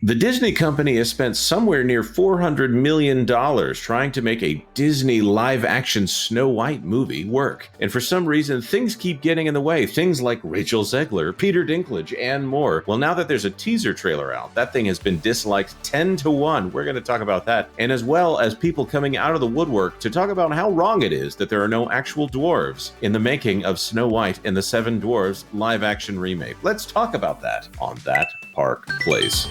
The Disney company has spent somewhere near $400 million trying to make a Disney live-action Snow White movie work. And for some reason, things keep getting in the way. Things like Rachel Zegler, Peter Dinklage, and more. Well, now that there's a teaser trailer out, that thing has been disliked 10-1. We're going to talk about that. And as well as people coming out of the woodwork to talk about how wrong it is that there are no actual dwarves in the making of Snow White and the Seven Dwarfs live-action remake. Let's talk about that on That Park Place.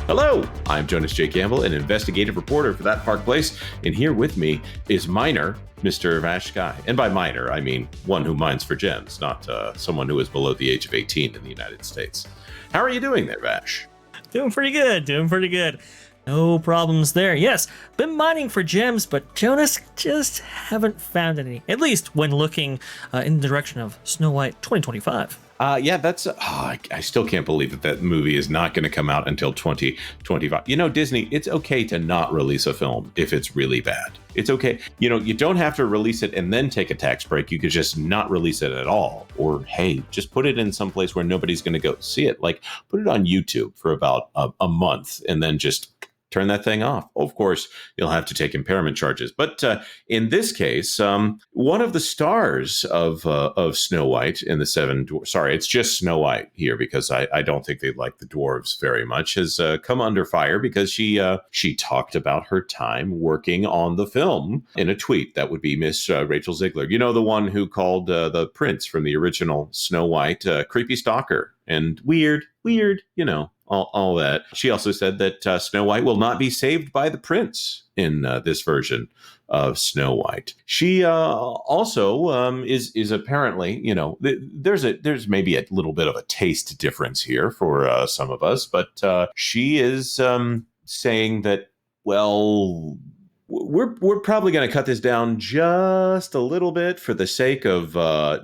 Hello, I'm Jonas J. Campbell, an investigative reporter for That Park Place, and here with me is miner, Mr. Vash Sky. And by miner, I mean one who mines for gems, not someone who is below the age of 18 in the United States. How are you doing there, Vash? Doing pretty good. No problems there. Yes, been mining for gems, but Jonas just haven't found any, at least when looking in the direction of Snow White 2025. That's. I still can't believe that movie is not going to come out until 2025. You know, Disney, it's okay to not release a film if it's really bad. It's okay. You know, you don't have to release it and then take a tax break. You could just not release it at all. Or, hey, just put it in some place where nobody's going to go see it. Like, put it on YouTube for about a month and then just turn that thing off. Of course, you'll have to take impairment charges. But in this case, one of the stars of Snow White in the Seven Dwarfs, sorry, it's just Snow White here because I don't think they like the Dwarves very much, has come under fire because she talked about her time working on the film in a tweet. That would be Miss Rachel Zegler. You know, the one who called the prince from the original Snow White creepy stalker and weird, you know. All that. She also said that Snow White will not be saved by the prince in this version of Snow White. She also is apparently, you know, there's maybe a little bit of a taste difference here for some of us, but she is saying that, well, we're probably going to cut this down just a little bit for the sake of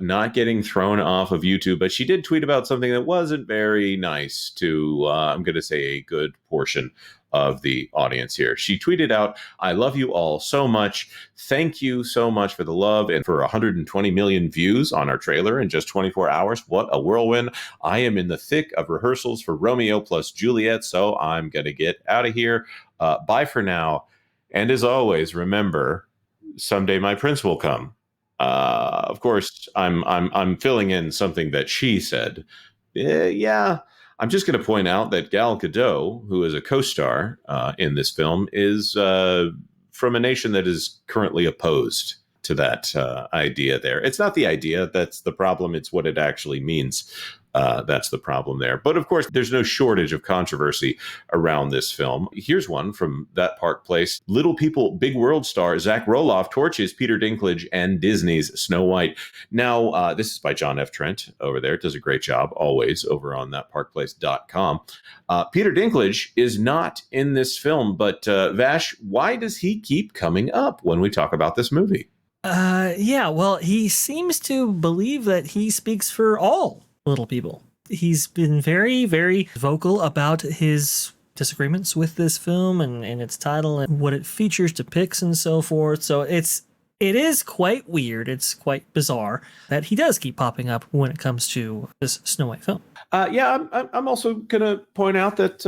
not getting thrown off of YouTube. But she did tweet about something that wasn't very nice to, I'm going to say, a good portion of the audience here. She tweeted out, "I love you all so much. Thank you so much for the love and for 120 million views on our trailer in just 24 hours. What a whirlwind. I am in the thick of rehearsals for Romeo plus Juliet, so I'm going to get out of here. Bye for now. And as always, remember, someday my prince will come." Of course, I'm filling in something that she said. Yeah, I'm just going to point out that Gal Gadot, who is a co-star in this film, is from a nation that is currently opposed to that idea there. It's not the idea that's the problem. It's what it actually means. That's the problem there. But of course, there's no shortage of controversy around this film. Here's one from That Park Place. Little People, Big World star Zach Roloff torches Peter Dinklage and Disney's Snow White. Now, this is by John F. Trent over there. It does a great job always over on thatparkplace.com. Peter Dinklage is not in this film, but Vash, why does he keep coming up when we talk about this movie? Well, he seems to believe that he speaks for all little people. He's been very, very vocal about his disagreements with this film and its title and what it features, depicts, and so forth. So it is quite weird. It's quite bizarre that he does keep popping up when it comes to this Snow White film. I'm also going to point out that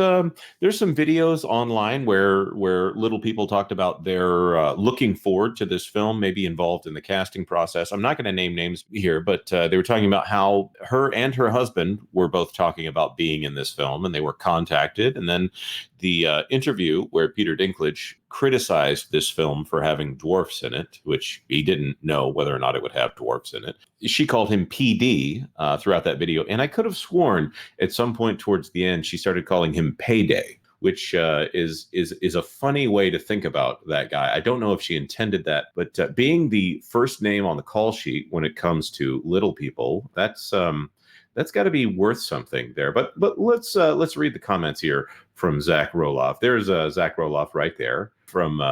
there's some videos online where little people talked about their looking forward to this film, maybe involved in the casting process. I'm not going to name names here, but they were talking about how her and her husband were both talking about being in this film, and they were contacted. And then the interview where Peter Dinklage criticized this film for having dwarfs in it, which he didn't know whether or not it would have dwarfs in it. She called him PD throughout that video. And I could have sworn at some point towards the end, she started calling him Payday, which is a funny way to think about that guy. I don't know if she intended that, but being the first name on the call sheet when it comes to little people, that's got to be worth something there. But let's read the comments here from Zach Roloff. There's Zach Roloff right there from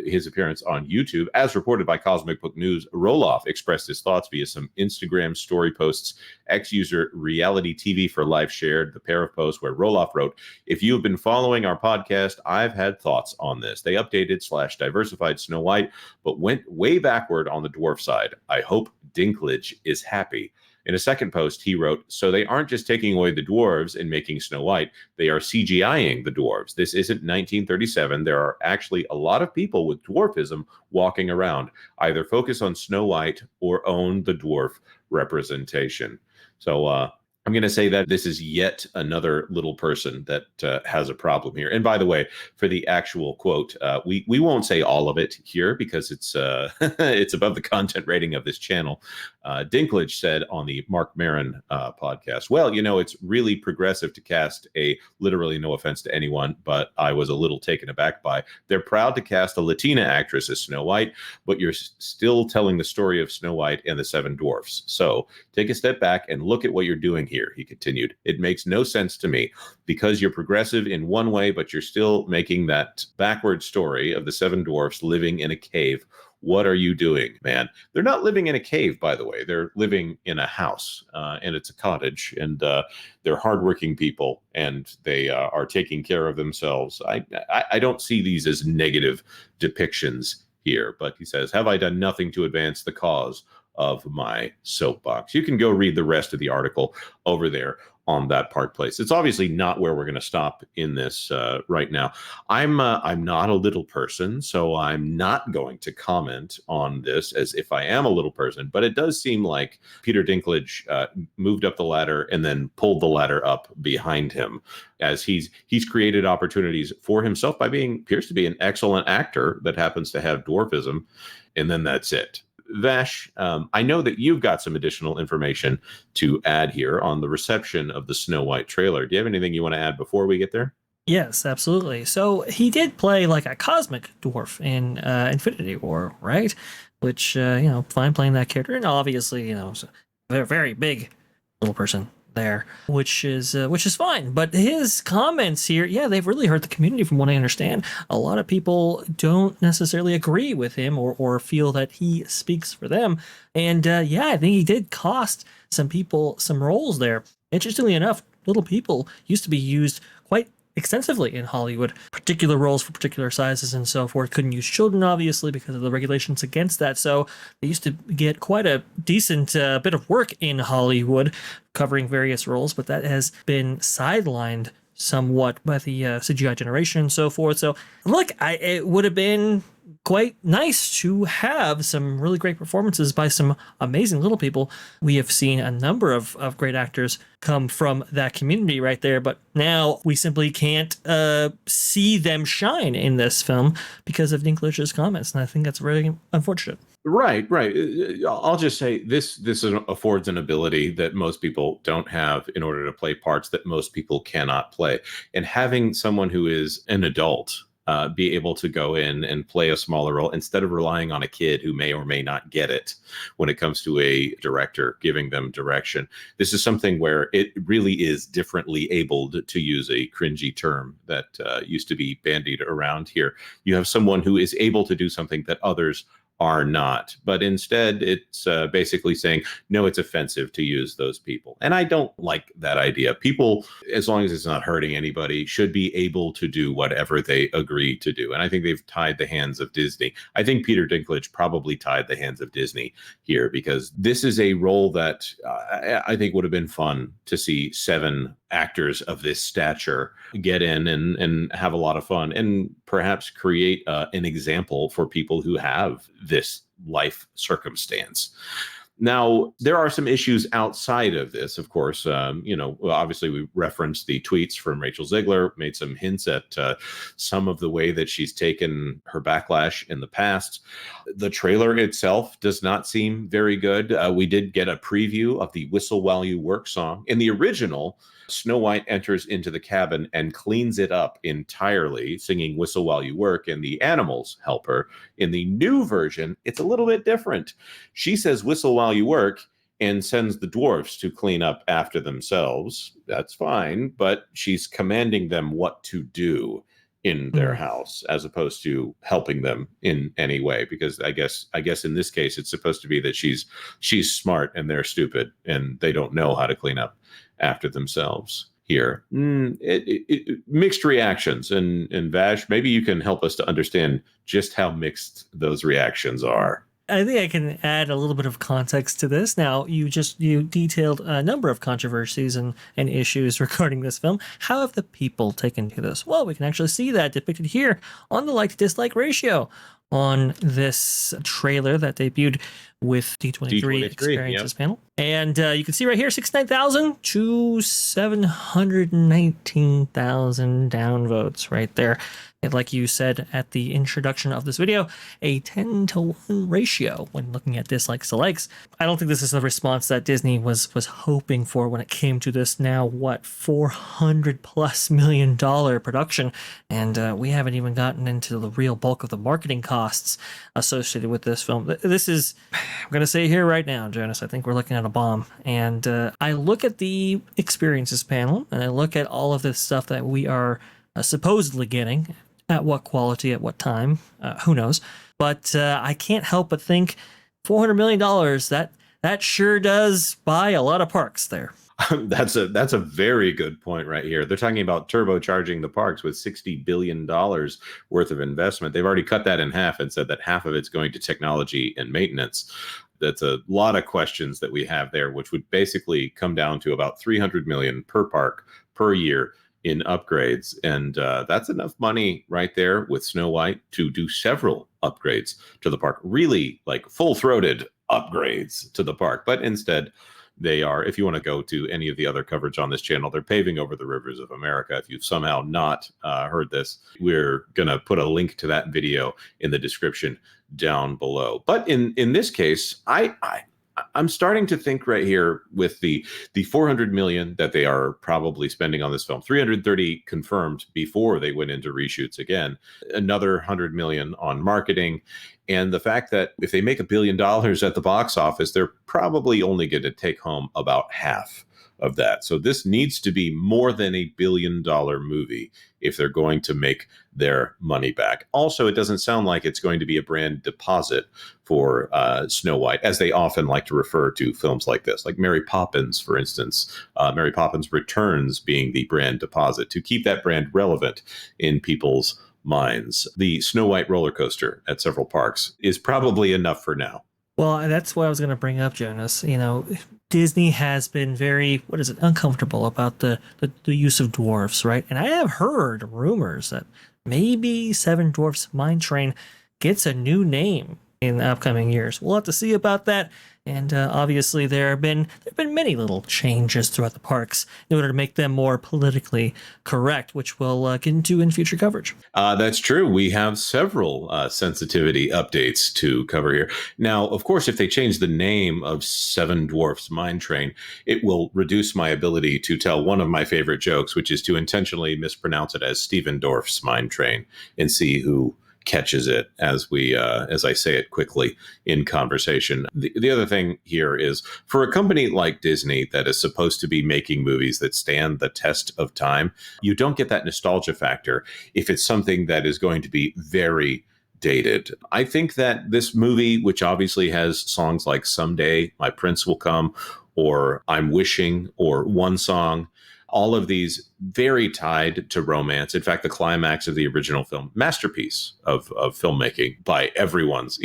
his appearance on YouTube. As reported by Cosmic Book News, Roloff expressed his thoughts via some Instagram story posts. Ex-user Reality TV for Life shared the pair of posts where Roloff wrote, "If you have been following our podcast, I've had thoughts on this. They updated/diversified Snow White, but went way backward on the dwarf side. I hope Dinklage is happy." In a second post, he wrote, "So they aren't just taking away the dwarves and making Snow White, they are CGIing the dwarves. This isn't 1937. There are actually a lot of people with dwarfism walking around. Either focus on Snow White or own the dwarf representation." So I'm going to say that this is yet another little person that has a problem here. And by the way, for the actual quote, we won't say all of it here because it's it's above the content rating of this channel. Dinklage said on the Mark Maron podcast, "Well, it's really progressive to cast a, literally no offense to anyone, but I was a little taken aback by, they're proud to cast a Latina actress as Snow White, but you're still telling the story of Snow White and the Seven Dwarfs. So take a step back and look at what you're doing here," he continued. "It makes no sense to me because you're progressive in one way, but you're still making that backward story of the Seven Dwarfs living in a cave. What are you doing, man?" They're not living in a cave, by the way. They're living in a house, and it's a cottage, and they're hardworking people, and they are taking care of themselves. I don't see these as negative depictions here, but he says, "Have I done nothing to advance the cause of my soapbox?" You can go read the rest of the article over there on that Park Place. It's obviously not where we're going to stop in this right now. I'm not a little person, so I'm not going to comment on this as if I am a little person. But it does seem like Peter Dinklage moved up the ladder and then pulled the ladder up behind him, as he's created opportunities for himself by appears to be an excellent actor that happens to have dwarfism, and then that's it. Vash, I know that you've got some additional information to add here on the reception of the Snow White trailer. Do you have anything you want to add before we get there? Yes, absolutely. So he did play like a cosmic dwarf in Infinity War, right? Which, fine playing that character. And obviously, it's a very, very big little person there, which is fine. But his comments here, yeah, they've really hurt the community from what I understand. A lot of people don't necessarily agree with him or feel that he speaks for them. And I think he did cost some people some roles there. Interestingly enough, little people used to be used quite extensively in Hollywood, particular roles for particular sizes and so forth. Couldn't use children, obviously, because of the regulations against that. So they used to get quite a decent bit of work in Hollywood covering various roles, but that has been sidelined somewhat by the CGI generation and so forth. So look, it would have been quite nice to have some really great performances by some amazing little people. We have seen a number of great actors come from that community right there, but now we simply can't see them shine in this film because of Dinklage's comments, and I think that's really unfortunate. Right. I'll just say this affords an ability that most people don't have in order to play parts that most people cannot play. And having someone who is an adult be able to go in and play a smaller role instead of relying on a kid who may or may not get it when it comes to a director giving them direction. This is something where it really is differently abled, to use a cringy term that used to be bandied around here. You have someone who is able to do something that others are not, but instead it's basically saying, no, it's offensive to use those people. And I don't like that idea. People, as long as it's not hurting anybody, should be able to do whatever they agree to do. And I think they've tied the hands of Disney. I think Peter Dinklage probably tied the hands of Disney here, because this is a role that I think would have been fun to see 7 actors of this stature get in and have a lot of fun, and perhaps create an example for people who have this life circumstance. Now, there are some issues outside of this, of course. Obviously, we referenced the tweets from Rachel Zegler, made some hints at some of the way that she's taken her backlash in the past. The trailer itself does not seem very good. We did get a preview of the Whistle While You Work song. In the original, Snow White enters into the cabin and cleans it up entirely, singing Whistle While You Work, and the animals help her. In the new version, it's a little bit different. She says Whistle While You Work and sends the dwarfs to clean up after themselves. That's fine, but she's commanding them what to do in their house, as opposed to helping them in any way. Because I guess in this case, it's supposed to be that she's smart and they're stupid and they don't know how to clean up after themselves here. Mixed reactions. And Vash, maybe you can help us to understand just how mixed those reactions are. I think I can add a little bit of context to this. Now, you detailed a number of controversies and issues regarding this film. How have the people taken to this? Well, we can actually see that depicted here on the like-to-dislike ratio on this trailer that debuted with D23 Experiences panel. And you can see right here, 69,000 to 719,000 downvotes right there. And like you said at the introduction of this video, a 10-to-1 ratio when looking at dislikes to likes. I don't think this is the response that Disney was hoping for when it came to this now, $400+ million production. And we haven't even gotten into the real bulk of the marketing costs associated with this film. This is, I'm going to say here right now, Jonas, I think we're looking at a bomb. And I look at the experiences panel and I look at all of this stuff that we are supposedly getting. At what quality, at what time, who knows? But I can't help but think $400 million, that sure does buy a lot of parks there. That's a very good point right here. They're talking about turbocharging the parks with $60 billion worth of investment. They've already cut that in half and said that half of it's going to technology and maintenance. That's a lot of questions that we have there, which would basically come down to about $300 million per park per year in upgrades. And that's enough money right there with Snow White to do several upgrades to the park, really like full-throated upgrades to the park. But instead, they are, if you want to go to any of the other coverage on this channel, they're paving over the rivers of America. If you've somehow not heard this, we're going to put a link to that video in the description down below. But in this case, I'm starting to think right here with the 400 million that they are probably spending on this film, 330 confirmed before they went into reshoots again, another 100 million on marketing, and the fact that if they make $1 billion at the box office, they're probably only going to take home about half of that. So this needs to be more than $1 billion movie if they're going to make their money back. Also, it doesn't sound like it's going to be a brand deposit for Snow White, as they often like to refer to films like this, like Mary Poppins, for instance. Mary Poppins Returns being the brand deposit to keep that brand relevant in people's minds. The Snow White roller coaster at several parks is probably enough for now. Well, that's what I was going to bring up, Jonas. You know, Disney has been very, uncomfortable about the use of dwarfs, right? And I have heard rumors that maybe Seven Dwarfs Mine Train gets a new name in the upcoming years. We'll have to see about that. And obviously, there have been many little changes throughout the parks in order to make them more politically correct, which we'll get into in future coverage. That's true. We have several sensitivity updates to cover here. Now, of course, if they change the name of Seven Dwarfs Mine Train, it will reduce my ability to tell one of my favorite jokes, which is to intentionally mispronounce it as Stephen Dorff's Mine Train and see who catches it as I say it quickly in conversation. The other thing here is, for a company like Disney that is supposed to be making movies that stand the test of time, you don't get that nostalgia factor if it's something that is going to be very dated. I think that this movie, which obviously has songs like Someday My Prince Will Come or I'm Wishing or One Song, all of these very tied to romance. In fact, the climax of the original film, masterpiece of filmmaking by everyone's,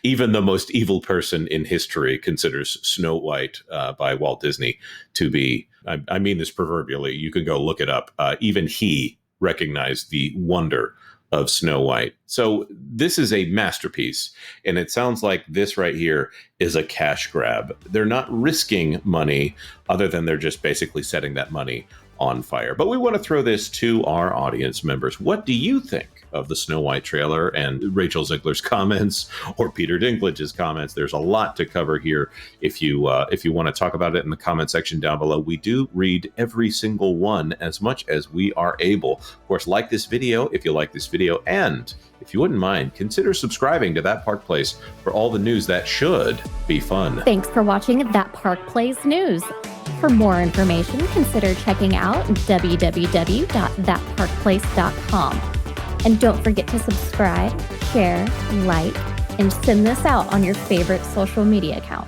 even the most evil person in history considers Snow White by Walt Disney to be, I mean this proverbially, you can go look it up. Even he recognized the wonder of Snow White. So this is a masterpiece, and it sounds like this right here is a cash grab. They're not risking money other than they're just basically setting that money on fire. But we want to throw this to our audience members. What do you think of the Snow White trailer and Rachel Zegler's comments or Peter Dinklage's comments? There's a lot to cover here. If you want to talk about it in the comment section down below, we do read every single one as much as we are able. Of course, like this video if you like this video, and if you wouldn't mind, consider subscribing to That Park Place for all the news that should be fun. Thanks for watching That Park Place News. For more information, consider checking out www.thatparkplace.com. And don't forget to subscribe, share, like, and send this out on your favorite social media account.